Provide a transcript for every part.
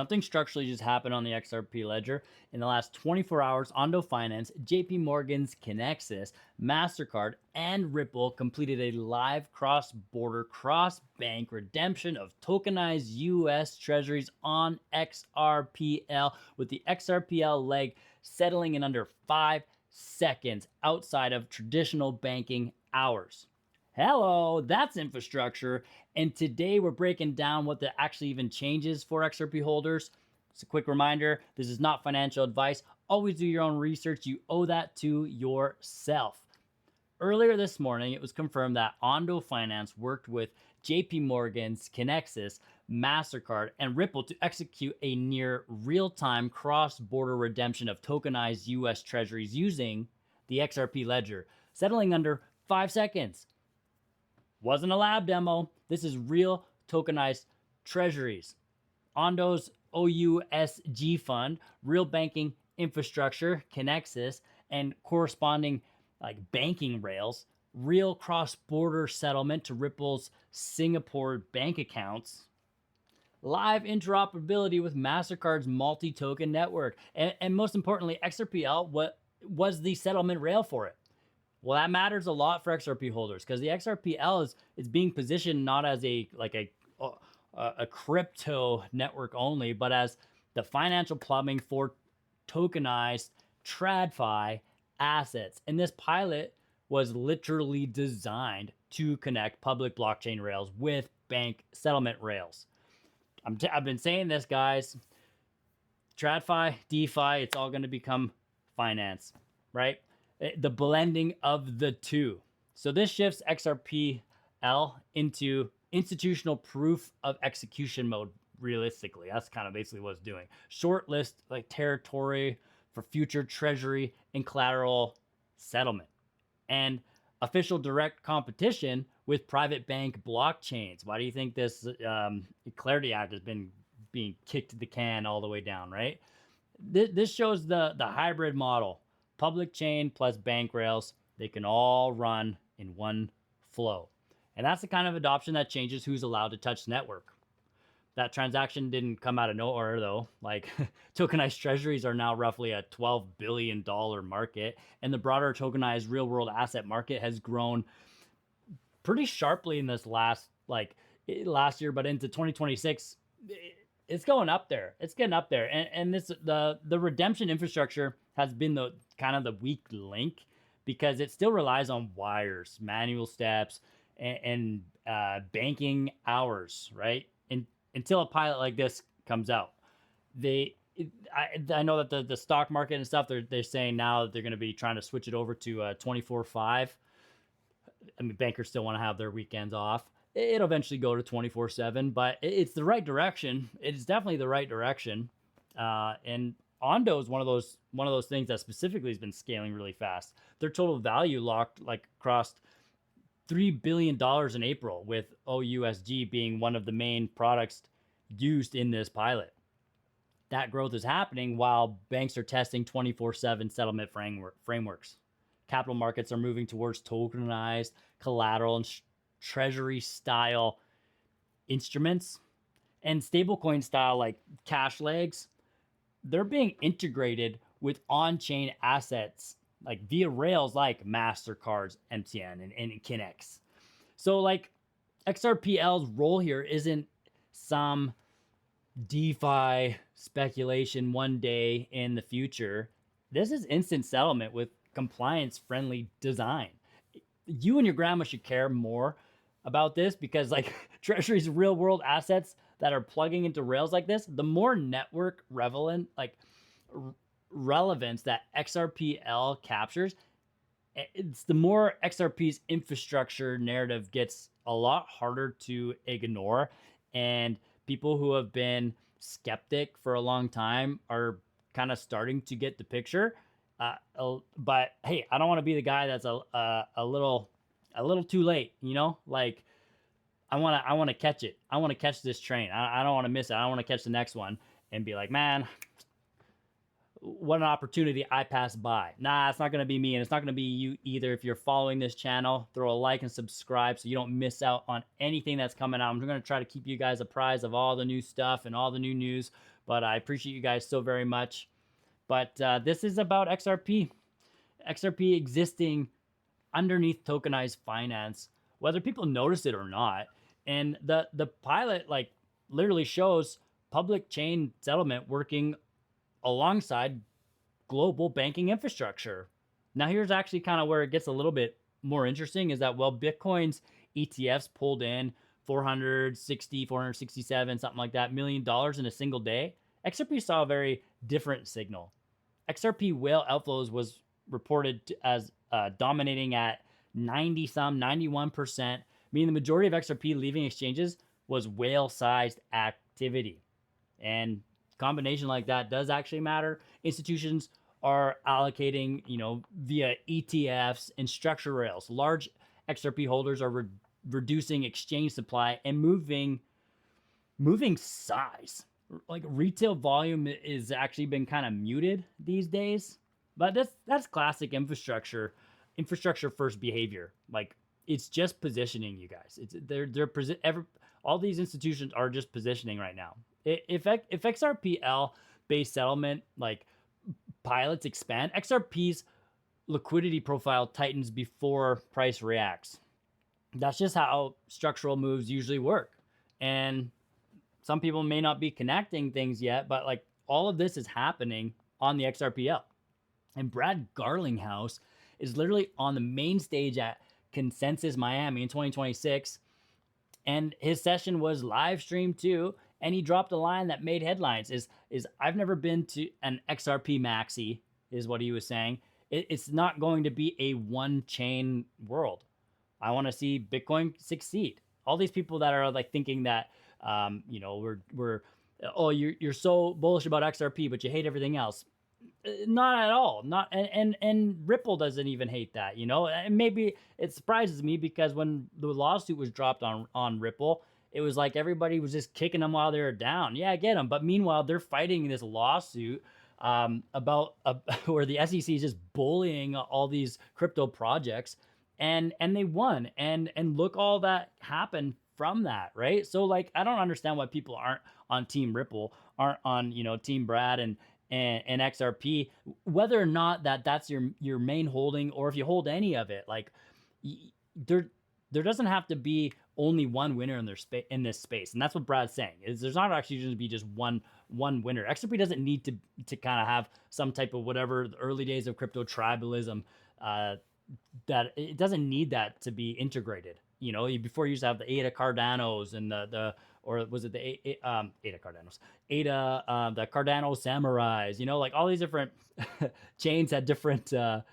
Something structurally just happened on the XRP Ledger. In the last 24 hours, Ondo Finance, JP Morgan's Connexus, Mastercard, and Ripple completed a live cross-border, cross-bank redemption of tokenized US Treasuries on XRPL, with the XRPL leg settling in under 5 seconds outside of traditional banking hours. Hello, that's infrastructure. And today we're breaking down what that actually even changes for XRP holders. It's a quick reminder, this is not financial advice. Always do your own research. You owe that to yourself. Earlier this morning, it was confirmed that Ondo Finance worked with JP Morgan's Connexus, Mastercard, and Ripple to execute a near real-time cross-border redemption of tokenized US Treasuries using the XRP Ledger, settling under 5 seconds. Wasn't a lab demo. This is real tokenized treasuries. Ondo's OUSG fund, real banking infrastructure, Connexus, and corresponding banking rails, real cross-border settlement to Ripple's Singapore bank accounts, live interoperability with Mastercard's multi-token network, and most importantly, XRPL was the settlement rail for it. Well, that matters a lot for XRP holders because the XRPL is being positioned not as a crypto network only, but as the financial plumbing for tokenized TradFi assets. And this pilot was literally designed to connect public blockchain rails with bank settlement rails. I've been saying this, guys. TradFi, DeFi, it's all going to become finance, right? The blending of the two. So this shifts XRPL into institutional proof of execution mode. Realistically, that's kind of basically what it's doing. Short list territory for future treasury and collateral settlement, and official direct competition with private bank blockchains. Why do you think this Clarity Act has been being kicked to the can all the way down, right? This shows the hybrid model. Public chain plus bank rails, they can all run in one flow. And that's the kind of adoption that changes who's allowed to touch the network. That transaction didn't come out of nowhere, though. Tokenized treasuries are now roughly a $12 billion market, and the broader tokenized real-world asset market has grown pretty sharply in this last year, but into 2026, it's going up there. It's getting up there. And this the redemption infrastructure has been the kind of the weak link because it still relies on wires, manual steps, and banking hours, right? Until a pilot like this comes out. I know that the stock market and stuff, they're saying now that they're going to be trying to switch it over to 24/5. I mean, bankers still want to have their weekends off. It'll eventually go to 24/7, but it's the right direction. It is definitely the right direction. And Ondo is one of those things that specifically has been scaling really fast. Their total value crossed $3 billion in April, with OUSG being one of the main products used in this pilot. That growth is happening while banks are testing 24/7 settlement frameworks. Capital markets are moving towards tokenized collateral and treasury style instruments, and stablecoin style cash legs. They're being integrated with on-chain assets via rails like Mastercard's MTN and Connexus. So XRPL's role here isn't some DeFi speculation one day in the future. This is instant settlement with compliance-friendly design. You and your grandma should care more about this because treasuries, real world assets that are plugging into rails like this, the more network relevance that XRPL captures, it's the more XRP's infrastructure narrative gets a lot harder to ignore. And people who have been skeptic for a long time are kind of starting to get the picture. But hey, I don't want to be the guy that's a little too late, I want to catch it. I want to catch this train. I don't want to miss it. I don't want to catch the next one and be like, man, what an opportunity I passed by. Nah, it's not going to be me, and it's not going to be you either. If you're following this channel, throw a like and subscribe so you don't miss out on anything that's coming out. I'm going to try to keep you guys apprised of all the new stuff and all the new news. But But I appreciate you guys so very much. But this is about XRP. XRP existing underneath tokenized finance, whether people notice it or not. And the pilot like literally shows public chain settlement working alongside global banking infrastructure. Now here's actually kind of where it gets a little bit more interesting, is that while Bitcoin's ETFs pulled in 467, something like that, $1 million in a single day, XRP saw a very different signal. XRP whale outflows was reported as dominating at 91%, meaning the majority of XRP leaving exchanges was whale-sized activity. And combination like that does actually matter. Institutions are allocating, via ETFs and structure rails. Large XRP holders are reducing exchange supply and moving size. Like retail volume is actually been kind of muted these days, but that's classic infrastructure first behavior. Like it's just positioning, you guys. All these institutions are just positioning right now. If XRPL based settlement like pilots expand, XRP's liquidity profile tightens before price reacts. That's just how structural moves usually work. And some people may not be connecting things yet, but like all of this is happening on the XRPL. And Brad Garlinghouse is literally on the main stage at Consensus Miami in 2026. And his session was live streamed too. And he dropped a line that made headlines is I've never been to an XRP maxi, is what he was saying. It's not going to be a one chain world. I want to see Bitcoin succeed. All these people that are like thinking that, you're so bullish about XRP, but you hate everything else. Not at all. Not and Ripple doesn't even hate that, And maybe it surprises me because when the lawsuit was dropped on Ripple, it was like everybody was just kicking them while they were down. Yeah, I get them. But meanwhile, they're fighting this lawsuit about where the SEC is just bullying all these crypto projects, and they won. And look all that happened from that, right? So like, I don't understand why people aren't on Team Ripple, aren't on Team Brad and XRP, whether or not that's your main holding, or if you hold any of it. Like there doesn't have to be only one winner in this space, and that's what Brad's saying. Is there's not actually going to be just one winner. XRP doesn't need to kind of have some type of whatever the early days of crypto tribalism. That it doesn't need that to be integrated. Before you used to have the ADA Cardanos and or was it the ADA Cardanos? ADA, the Cardano Samurais, like all these different chains had different, it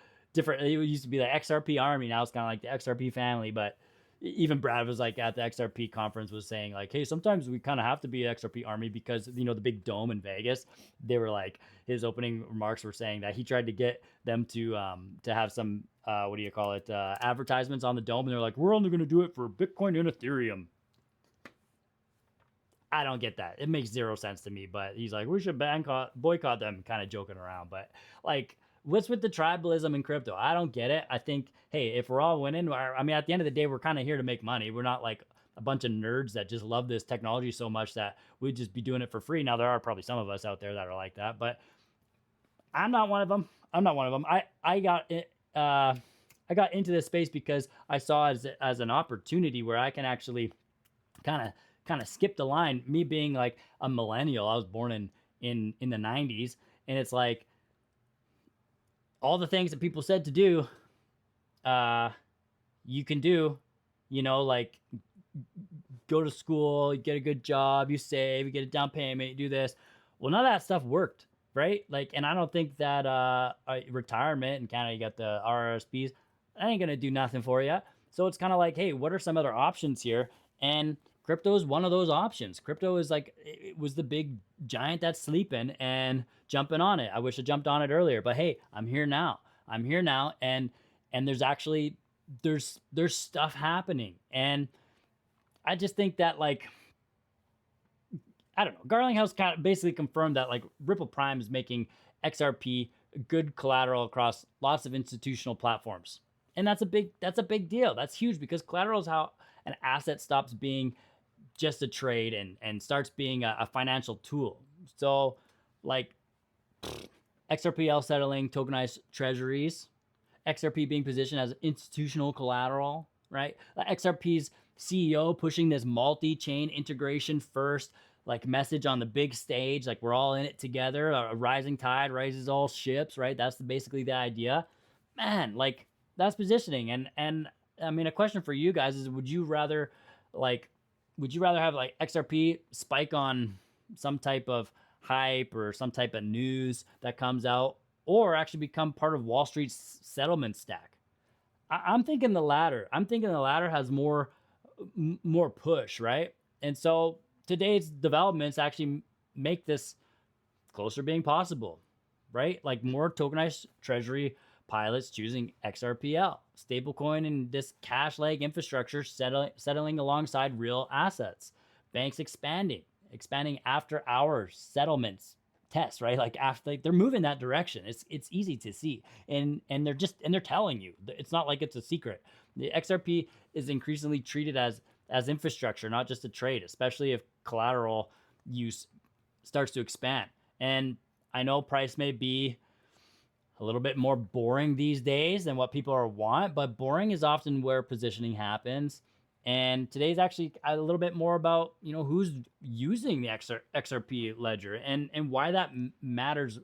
used to be the XRP army. Now it's kind of like the XRP family. But even Brad was like at the XRP conference was saying like, hey, sometimes we kind of have to be an XRP army because, the big dome in Vegas, they were like, his opening remarks were saying that he tried to get them to have some, advertisements on the dome. And they're like, we're only going to do it for Bitcoin and Ethereum. I don't get that. It makes zero sense to me, but he's like, we should boycott them, kind of joking around. But like, what's with the tribalism in crypto? I don't get it. I think, hey, if we're all winning, at the end of the day, we're kind of here to make money. We're not like a bunch of nerds that just love this technology so much that we'd just be doing it for free. Now, there are probably some of us out there that are like that, but I'm not one of them. I got into this space because I saw it as an opportunity where I can actually kind of skip the line. Me being like a millennial, I was born in the 90s, and it's like all the things that people said to do, you can do, like go to school, you get a good job, you save, you get a down payment, you do this. Well, none of that stuff worked, right? Like, and I don't think that retirement and kind of you got the RRSPs, that ain't gonna do nothing for you. So it's kind of like, hey, what are some other options here? And crypto is one of those options. Crypto is like, it was the big giant that's sleeping and jumping on it. I wish I jumped on it earlier, but hey, I'm here now. And there's actually, there's stuff happening. And I just think that like, I don't know, Garlinghouse kind of basically confirmed that like Ripple Prime is making XRP good collateral across lots of institutional platforms. And that's a big deal. That's huge, because collateral is how an asset stops being just a trade and starts being a financial tool. So like XRPL settling tokenized treasuries, XRP being positioned as institutional collateral, right? XRP's CEO pushing this multi-chain integration first, like message on the big stage, like we're all in it together. A rising tide raises all ships, right? That's basically the idea. Man, like that's positioning. And I mean, a question for you guys is: would you rather have like XRP spike on some type of hype or some type of news that comes out, or actually become part of Wall Street's settlement stack? I'm thinking the latter. I'm thinking the latter has more push, right? And so today's developments actually make this closer being possible, right? Like more tokenized treasury pilots choosing XRPL, stablecoin, and this cash leg infrastructure settling alongside real assets. Banks expanding after hours settlements tests, right? Like after, like they're moving that direction. It's easy to see, and they're telling you. It's not like it's a secret. The XRP is increasingly treated as infrastructure, not just a trade, especially if collateral use starts to expand. And I know price may be a little bit more boring these days than what people want, but boring is often where positioning happens. And today's actually a little bit more about, who's using the XRP ledger and why that matters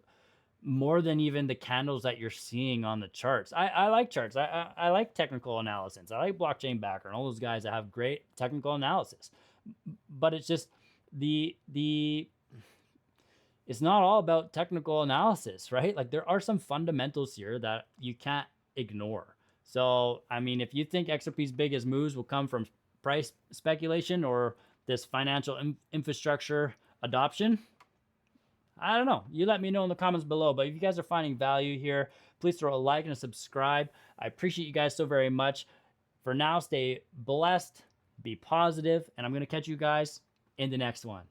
more than even the candles that you're seeing on the charts. I like charts. I like technical analysis. I like blockchain background, all those guys that have great technical analysis. But it's just the it's not all about technical analysis, right? Like there are some fundamentals here that you can't ignore. So, I mean, if you think XRP's biggest moves will come from price speculation or this financial infrastructure adoption, I don't know. You let me know in the comments below. But if you guys are finding value here, please throw a like and a subscribe. I appreciate you guys so very much. For now, stay blessed, be positive, and I'm going to catch you guys in the next one.